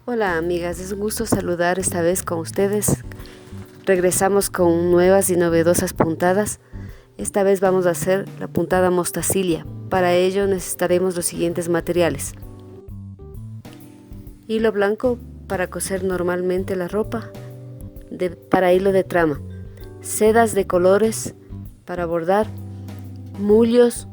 Hola amigas, es un gusto saludar esta vez con ustedes. Regresamos con nuevas y novedosas puntadas. Esta vez vamos a hacer la puntada mostacilla. Para ello necesitaremos los siguientes materiales: hilo blanco para coser normalmente la ropa, para hilo de trama, sedas de colores para bordar, mullos,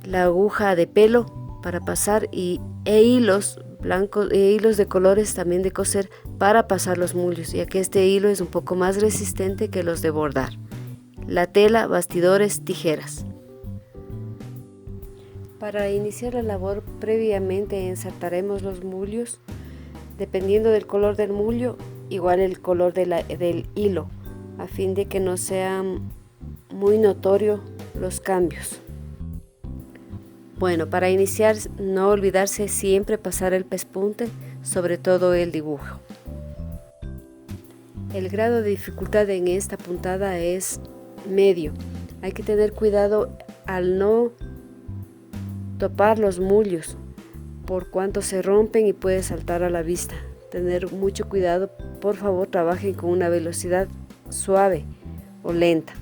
la aguja de pelo para pasar e hilos blancos e hilos de colores también de coser para pasar los mullos, ya que este hilo es un poco más resistente que los de bordar. La tela, bastidores, tijeras. Para iniciar la labor, previamente ensartaremos los mullos. Dependiendo del color del mullo, igual el color del hilo, a fin de que no sean muy notorios los cambios. Bueno, para iniciar, no olvidarse siempre pasar el pespunte sobre todo el dibujo. El grado de dificultad en esta puntada es medio. Hay que tener cuidado al no topar los mullos, por cuanto se rompen y puede saltar a la vista. Tener mucho cuidado, por favor trabajen con una velocidad suave o lenta.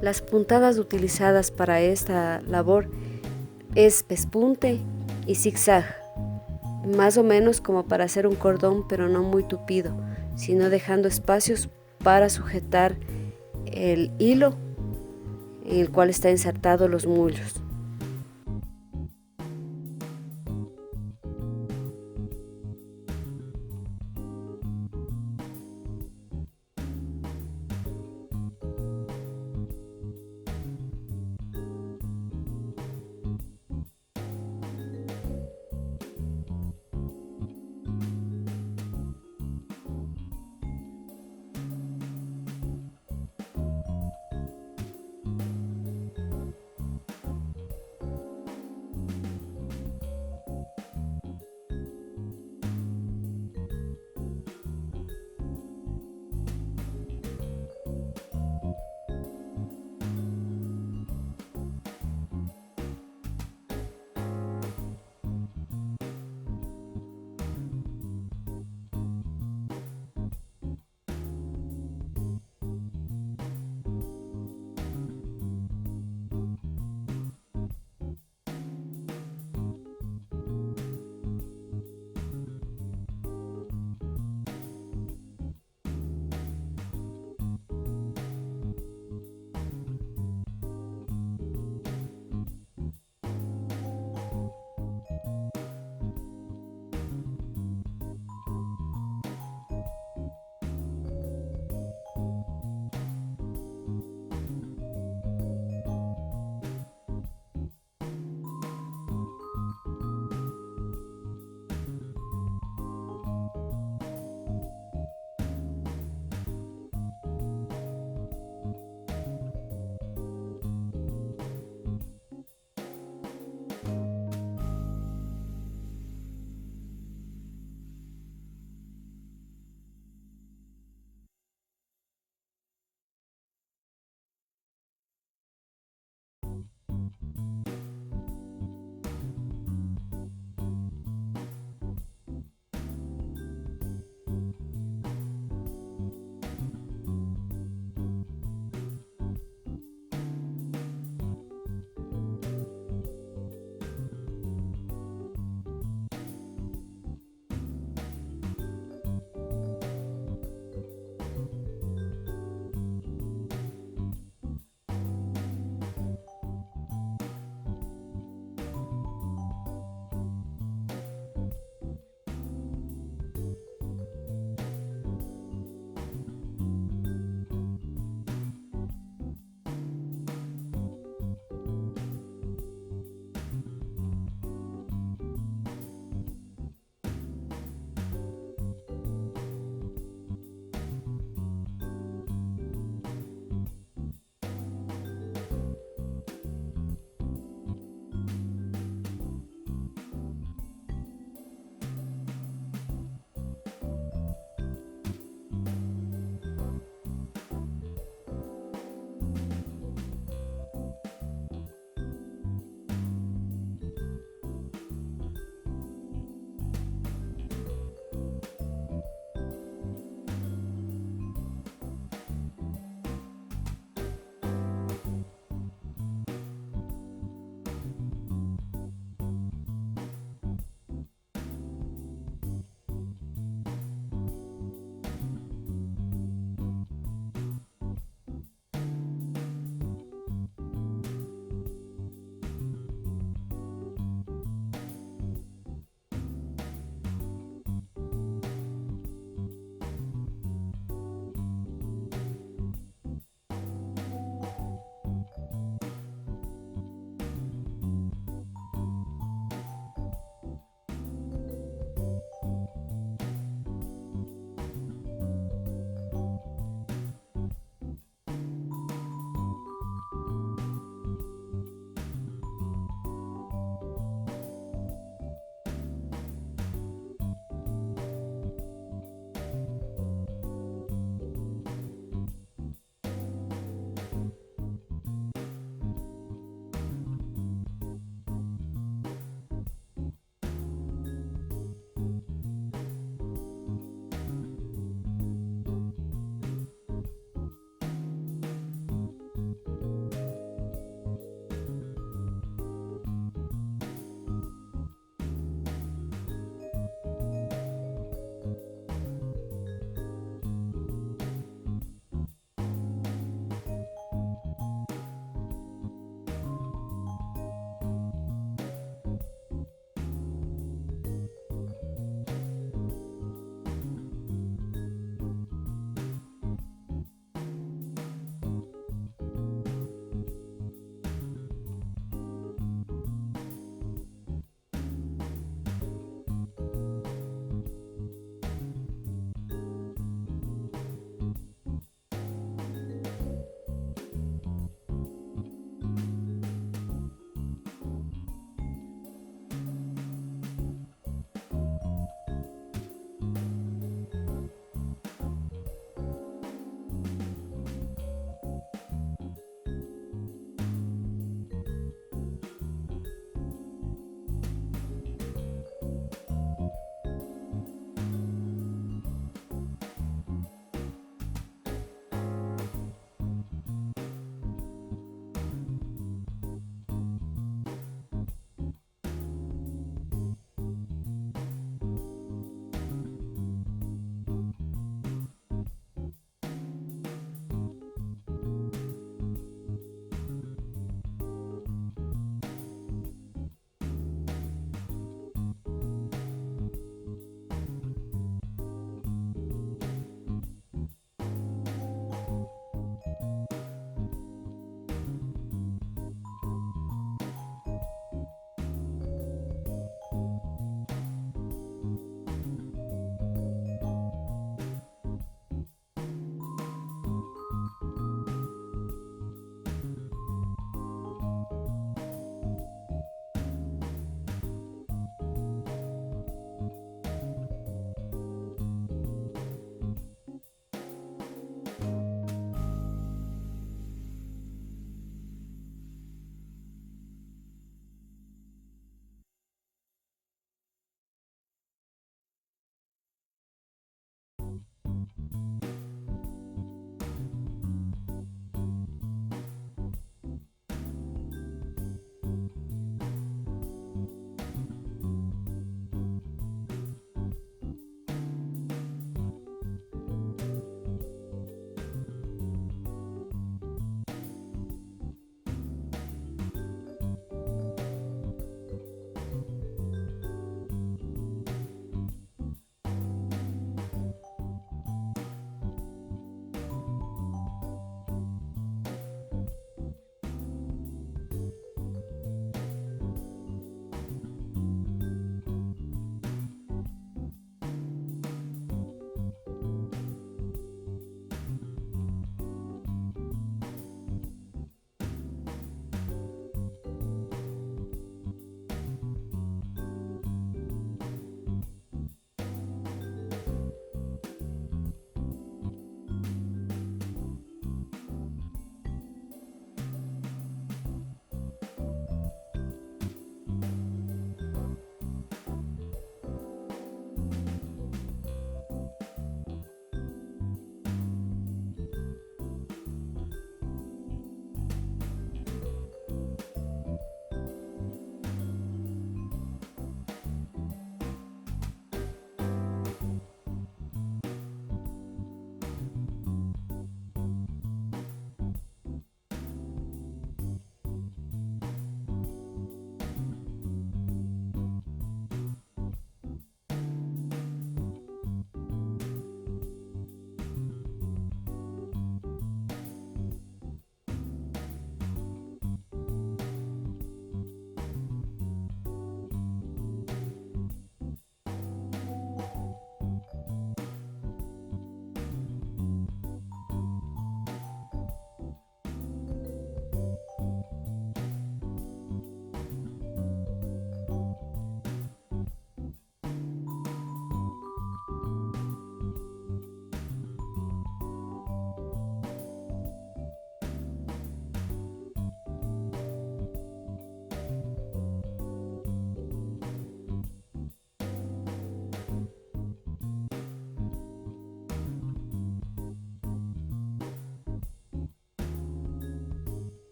Las puntadas utilizadas para esta labor es pespunte y zigzag, más o menos como para hacer un cordón, pero no muy tupido, sino dejando espacios para sujetar el hilo en el cual está insertado los mullos.